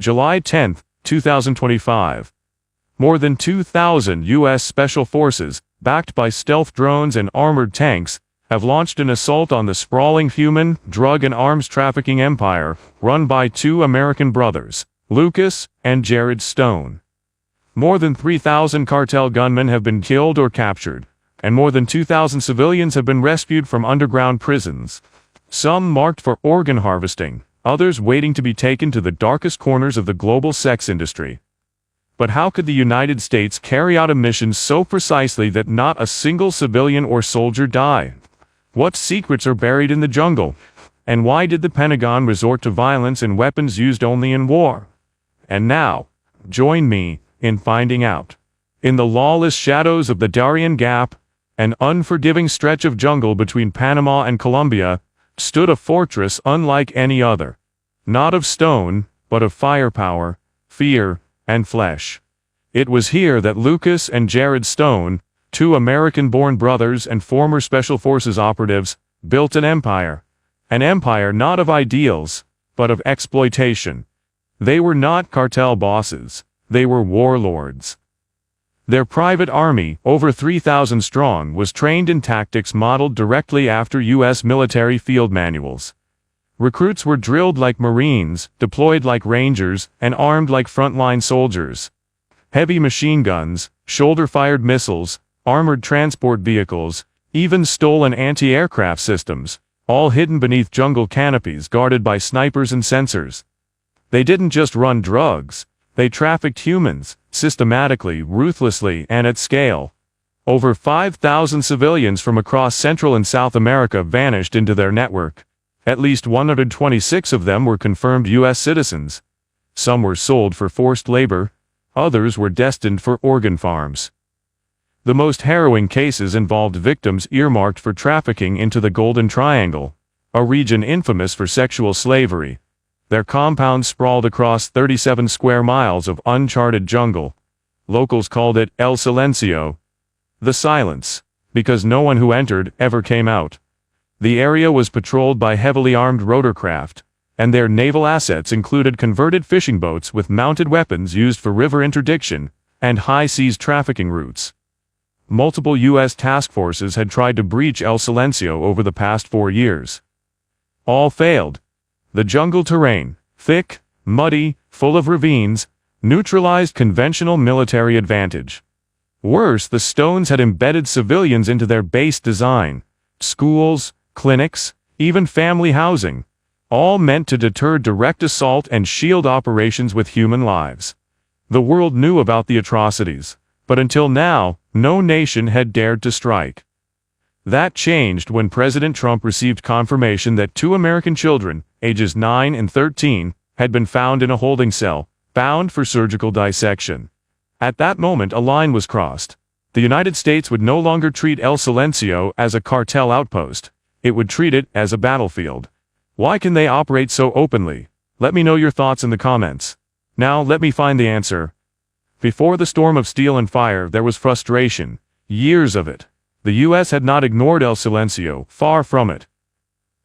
July 10, 2025. More than 2,000 U.S. Special Forces, backed by stealth drones and armored tanks, have launched an assault on the sprawling human, drug and arms trafficking empire run by two American brothers, Lucas and Jared Stone. More than 3,000 cartel gunmen have been killed or captured, and more than 2,000 civilians have been rescued from underground prisons, some marked for organ harvesting, others waiting to be taken to the darkest corners of the global sex industry. But how could the United States carry out a mission so precisely that not a single civilian or soldier died? What secrets are buried in the jungle? And why did the Pentagon resort to violence and weapons used only in war? And now, join me in finding out. In the lawless shadows of the Darien Gap, an unforgiving stretch of jungle between Panama and Colombia, stood a fortress unlike any other. Not of stone, but of firepower, fear, and flesh. It was here that Lucas and Jared Stone, two American-born brothers and former Special Forces operatives, built an empire. An empire not of ideals, but of exploitation. They were not cartel bosses. They were warlords. Their private army, over 3,000 strong, was trained in tactics modeled directly after U.S. military field manuals. Recruits were drilled like Marines, deployed like Rangers, and armed like frontline soldiers. Heavy machine guns, shoulder-fired missiles, armored transport vehicles, even stolen anti-aircraft systems, all hidden beneath jungle canopies guarded by snipers and sensors. They didn't just run drugs. They trafficked humans, systematically, ruthlessly, and at scale. Over 5,000 civilians from across Central and South America vanished into their network. At least 126 of them were confirmed U.S. citizens. Some were sold for forced labor. Others were destined for organ farms. The most harrowing cases involved victims earmarked for trafficking into the Golden Triangle, a region infamous for sexual slavery. Their compounds sprawled across 37 square miles of uncharted jungle. Locals called it El Silencio, the silence, because no one who entered ever came out. The area was patrolled by heavily armed rotorcraft, and their naval assets included converted fishing boats with mounted weapons used for river interdiction and high-seas trafficking routes. Multiple U.S. task forces had tried to breach El Silencio over the past 4 years. All failed. The jungle terrain, thick, muddy, full of ravines, neutralized conventional military advantage. Worse, the Stones had embedded civilians into their base design. Schools, clinics, even family housing, all meant to deter direct assault and shield operations with human lives. The world knew about the atrocities, but until now, no nation had dared to strike. That changed when President Trump received confirmation that 2 American children, ages 9 and 13, had been found in a holding cell, bound for surgical dissection. At that moment, a line was crossed. The United States would no longer treat El Silencio as a cartel outpost. It would treat it as a battlefield. Why can they operate so openly? Let me know your thoughts in the comments. Now let me find the answer. Before the storm of steel and fire, there was frustration. Years of it. The U.S. had not ignored El Silencio, far from it.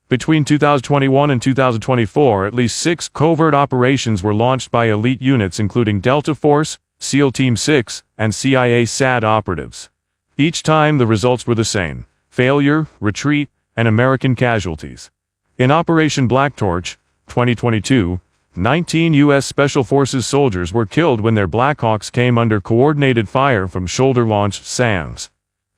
Between 2021 and 2024, at least 6 covert operations were launched by elite units including Delta Force, SEAL Team 6, and CIA SAD operatives. Each time the results were the same: failure, retreat, and American casualties. In Operation Black Torch, 2022, 19 U.S. Special Forces soldiers were killed when their Blackhawks came under coordinated fire from shoulder-launched SAMs.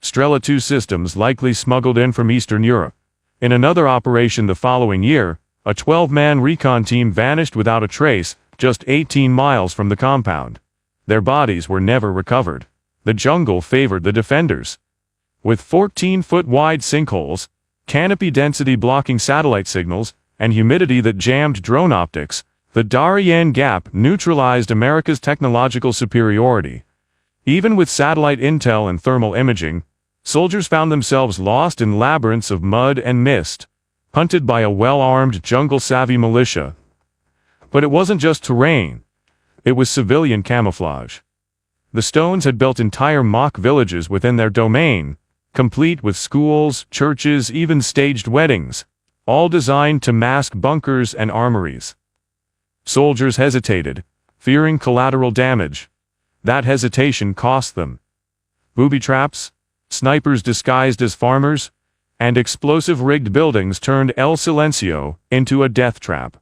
Strela 2 systems likely smuggled in from Eastern Europe. In another operation the following year, a 12-man recon team vanished without a trace, just 18 miles from the compound. Their bodies were never recovered. The jungle favored the defenders. With 14-foot-wide sinkholes, canopy density blocking satellite signals, and humidity that jammed drone optics, the Darien Gap neutralized America's technological superiority. Even with satellite intel and thermal imaging, soldiers found themselves lost in labyrinths of mud and mist, hunted by a well-armed jungle-savvy militia. But it wasn't just terrain. It was civilian camouflage. The Stones had built entire mock villages within their domain, complete with schools, churches, even staged weddings, all designed to mask bunkers and armories. Soldiers hesitated, fearing collateral damage. That hesitation cost them booby traps, snipers disguised as farmers, and explosive-rigged buildings turned El Selencio into a death trap.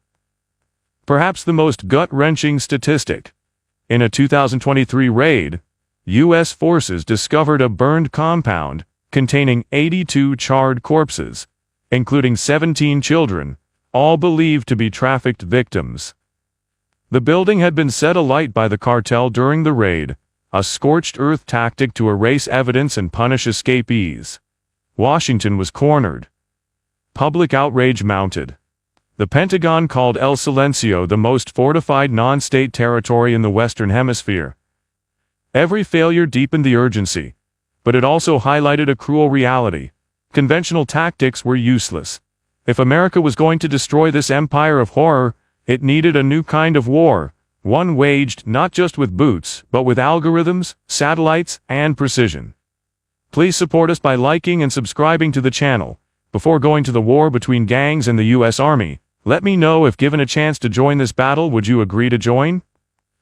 Perhaps the most gut-wrenching statistic. In a 2023 raid, U.S. forces discovered a burned compound containing 82 charred corpses, including 17 children, all believed to be trafficked victims. The building had been set alight by the cartel during the raid, a scorched earth tactic to erase evidence and punish escapees. Washington was cornered. Public outrage mounted. The Pentagon called El Selencio the most fortified non-state territory in the Western Hemisphere. Every failure deepened the urgency, but it also highlighted a cruel reality. Conventional tactics were useless. If America was going to destroy this empire of horror, it needed a new kind of war, one waged not just with boots, but with algorithms, satellites, and precision. Please support us by liking and subscribing to the channel. Before going to the war between gangs and the U.S. Army, let me know if given a chance to join this battle, would you agree to join?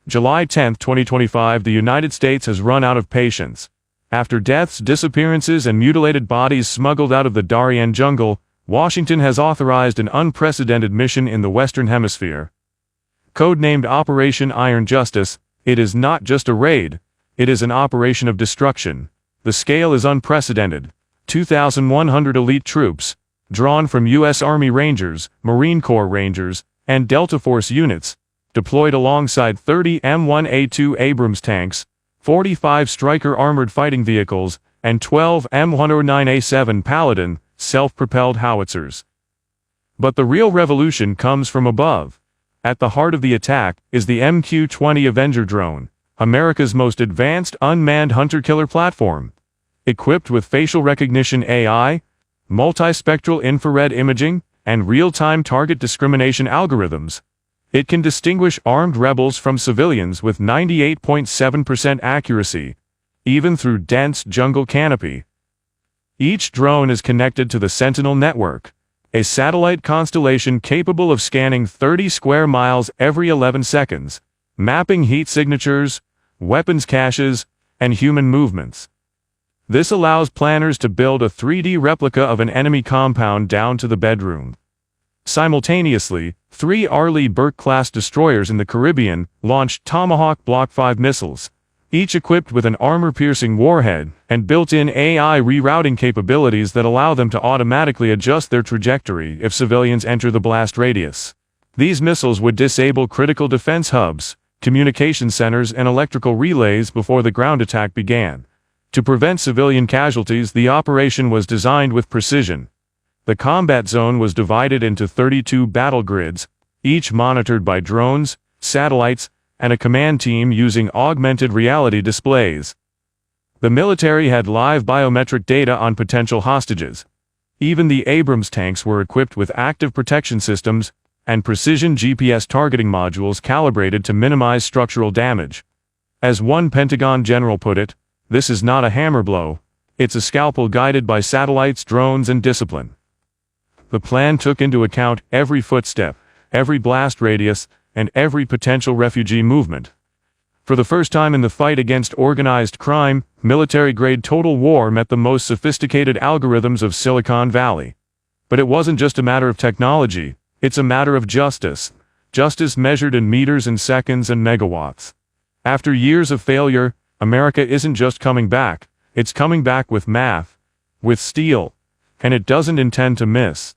July 10, 2025, the United States has run out of patience. After deaths, disappearances, and mutilated bodies smuggled out of the Darien jungle, Washington has authorized an unprecedented mission in the Western Hemisphere. Codenamed Operation Iron Justice, it is not just a raid, it is an operation of destruction. The scale is unprecedented. 2,100 elite troops, drawn from U.S. Army Rangers, Marine Corps Rangers, and Delta Force units, deployed alongside 30 M1A2 Abrams tanks, 45 Stryker armored fighting vehicles, and 12 M109A7 Paladin, self-propelled howitzers. But the real revolution comes from above. At the heart of the attack is the MQ-20 Avenger drone, America's most advanced unmanned hunter-killer platform. Equipped with facial recognition AI, multispectral infrared imaging, and real-time target discrimination algorithms, it can distinguish armed rebels from civilians with 98.7% accuracy, even through dense jungle canopy. Each drone is connected to the Sentinel network, a satellite constellation capable of scanning 30 square miles every 11 seconds, mapping heat signatures, weapons caches, and human movements. This allows planners to build a 3D replica of an enemy compound down to the bedroom. Simultaneously, 3 Arleigh Burke-class destroyers in the Caribbean launched Tomahawk Block 5 missiles, each equipped with an armor-piercing warhead and built-in AI rerouting capabilities that allow them to automatically adjust their trajectory if civilians enter the blast radius. These missiles would disable critical defense hubs, communication centers, and electrical relays before the ground attack began. To prevent civilian casualties, the operation was designed with precision. The combat zone was divided into 32 battle grids, each monitored by drones, satellites, and a command team using augmented reality displays. The military had live biometric data on potential hostages. Even the Abrams tanks were equipped with active protection systems and precision GPS targeting modules calibrated to minimize structural damage. As one Pentagon general put it, "This is not a hammer blow, it's a scalpel guided by satellites, drones, and discipline." The plan took into account every footstep, every blast radius, and every potential refugee movement. For the first time in the fight against organized crime, military-grade total war met the most sophisticated algorithms of Silicon Valley. But it wasn't just a matter of technology, it's a matter of justice. Justice measured in meters and seconds and megawatts. After years of failure, America isn't just coming back, it's coming back with math, with steel, and it doesn't intend to miss.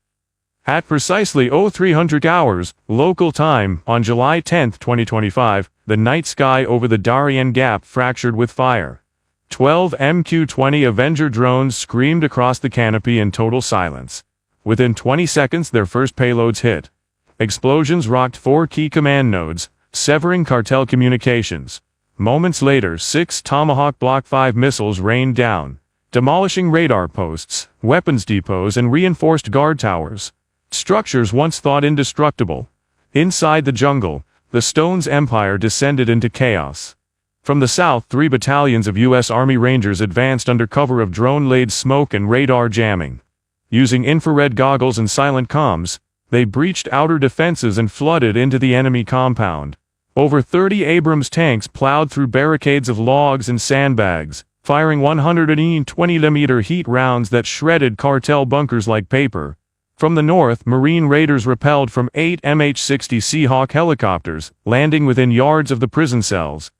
At precisely 0300 hours, local time, on July 10, 2025, the night sky over the Darien Gap fractured with fire. 12 MQ-20 Avenger drones screamed across the canopy in total silence. Within 20 seconds, their first payloads hit. Explosions rocked 4 key command nodes, severing cartel communications. Moments later, 6 Tomahawk Block 5 missiles rained down, demolishing radar posts, weapons depots, and reinforced guard towers. Structures once thought indestructible. Inside the jungle, the Stones Empire descended into chaos. From the south, 3 battalions of U.S. Army Rangers advanced under cover of drone-laid smoke and radar jamming. Using infrared goggles and silent comms, They breached outer defenses and flooded into the enemy compound. Over 30 Abrams tanks plowed through barricades of logs and sandbags, firing 120mm heat rounds that shredded cartel bunkers like paper. From the north, Marine raiders repelled from 8 MH-60 Seahawk helicopters, landing within yards of the prison cells.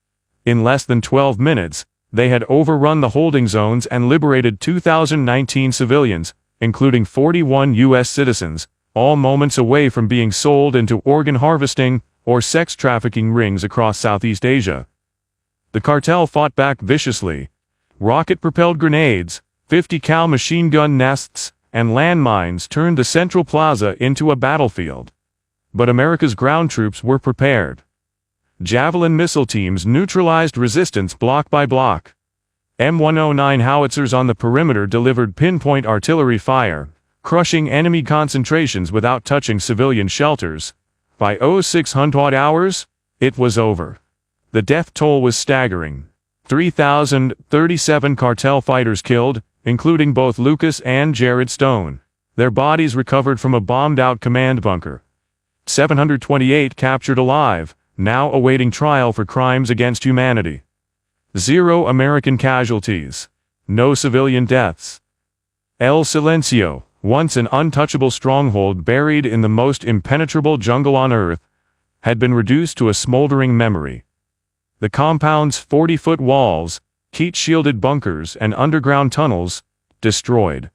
In less than 12 minutes, they had overrun the holding zones and liberated 2,019 civilians, including 41 U.S. citizens, all moments away from being sold into organ harvesting or sex trafficking rings across Southeast Asia. The cartel fought back viciously. Rocket-propelled grenades, 50 cal machine gun nests, and landmines turned the Central Plaza into a battlefield. But America's ground troops were prepared. Javelin missile teams neutralized resistance block by block. M109 howitzers on the perimeter delivered pinpoint artillery fire, crushing enemy concentrations without touching civilian shelters. By 0600 hours, it was over. The death toll was staggering. 3,037 cartel fighters killed, including both Lucas and Jared Stone. Their bodies recovered from a bombed-out command bunker. 728 captured alive, now awaiting trial for crimes against humanity. 0 American casualties. No civilian deaths. El Selencio, once an untouchable stronghold buried in the most impenetrable jungle on Earth, had been reduced to a smoldering memory. The compound's 40-foot walls, heat-shielded bunkers and underground tunnels, destroyed.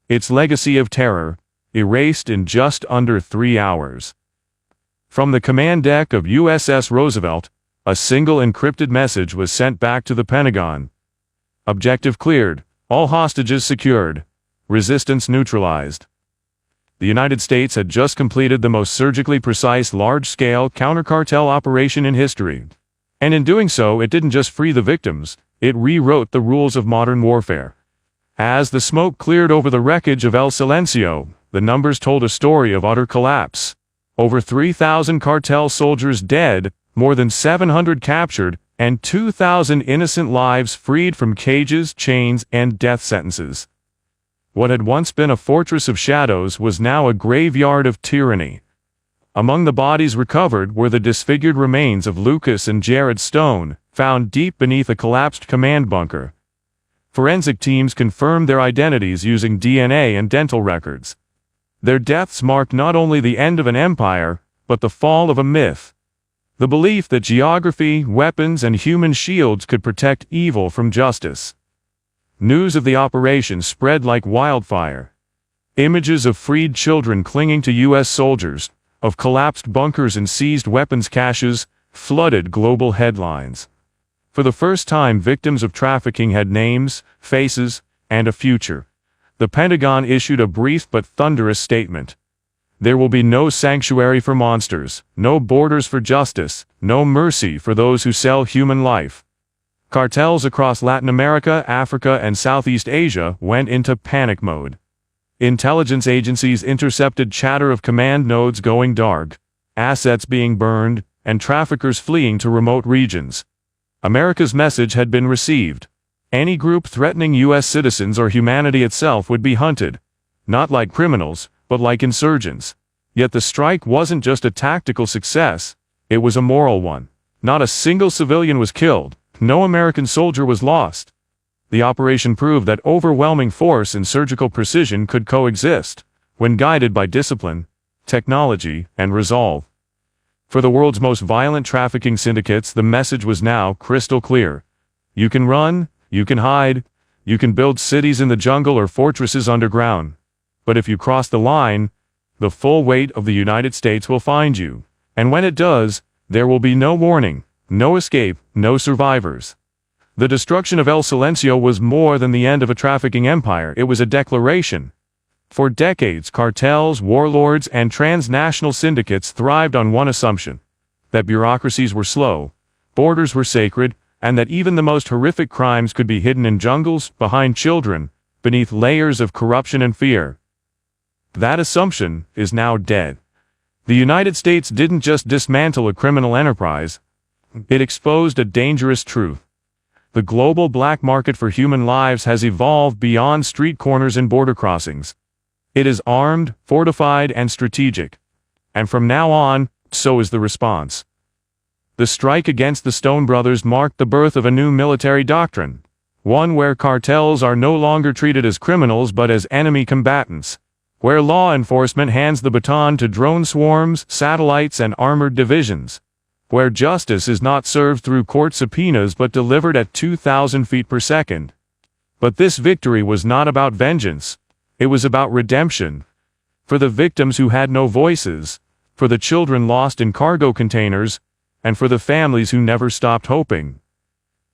Its legacy of terror, erased in just under 3 hours. From the command deck of USS Roosevelt, a single encrypted message was sent back to the Pentagon. Objective cleared, all hostages secured, resistance neutralized. The United States had just completed the most surgically precise large-scale counter-cartel operation in history. And in doing so, it didn't just free the victims, it rewrote the rules of modern warfare. As the smoke cleared over the wreckage of El Selencio, the numbers told a story of utter collapse. Over 3,000 cartel soldiers dead, more than 700 captured, and 2,000 innocent lives freed from cages, chains, and death sentences. What had once been a fortress of shadows was now a graveyard of tyranny. Among the bodies recovered were the disfigured remains of Lucas and Jared Stone, found deep beneath a collapsed command bunker. Forensic teams confirmed their identities using DNA and dental records. Their deaths marked not only the end of an empire, but the fall of a myth. The belief that geography, weapons, and human shields could protect evil from justice. News of the operation spread like wildfire. Images of freed children clinging to U.S. soldiers, of collapsed bunkers and seized weapons caches, flooded global headlines. For the first time, victims of trafficking had names, faces, and a future. The Pentagon issued a brief but thunderous statement. There will be no sanctuary for monsters, no borders for justice, no mercy for those who sell human life. Cartels across Latin America, Africa, and Southeast Asia went into panic mode. Intelligence agencies intercepted chatter of command nodes going dark, assets being burned, and traffickers fleeing to remote regions. America's message had been received. Any group threatening U.S. citizens or humanity itself would be hunted, not like criminals, but like insurgents. Yet the strike wasn't just a tactical success, it was a moral one. Not a single civilian was killed, no American soldier was lost. The operation proved that overwhelming force and surgical precision could coexist, when guided by discipline, technology, and resolve. For the world's most violent trafficking syndicates, the message was now crystal clear. You can run, you can hide, you can build cities in the jungle or fortresses underground. But if you cross the line, the full weight of the United States will find you. And when it does, there will be no warning, no escape, no survivors. The destruction of El Selencio was more than the end of a trafficking empire, it was a declaration. For decades, cartels, warlords, and transnational syndicates thrived on one assumption: that bureaucracies were slow, borders were sacred, and that even the most horrific crimes could be hidden in jungles, behind children, beneath layers of corruption and fear. That assumption is now dead. The United States didn't just dismantle a criminal enterprise, it exposed a dangerous truth. The global black market for human lives has evolved beyond street corners and border crossings. It is armed, fortified, and strategic. And from now on, so is the response. The strike against the Stone Brothers marked the birth of a new military doctrine, one where cartels are no longer treated as criminals but as enemy combatants, where law enforcement hands the baton to drone swarms, satellites, and armored divisions, where justice is not served through court subpoenas but delivered at 2,000 feet per second. But this victory was not about vengeance. It was about redemption. For the victims who had no voices, for the children lost in cargo containers, and for the families who never stopped hoping.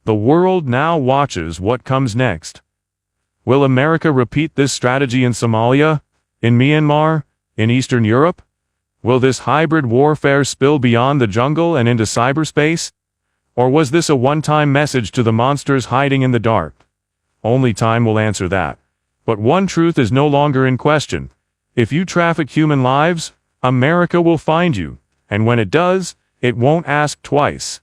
The world now watches what comes next. Will America repeat this strategy in Somalia, in Myanmar, in Eastern Europe? Will this hybrid warfare spill beyond the jungle and into cyberspace? Or was this a one-time message to the monsters hiding in the dark? Only time will answer that. But one truth is no longer in question. If you traffic human lives, America will find you, and when it does, it won't ask twice.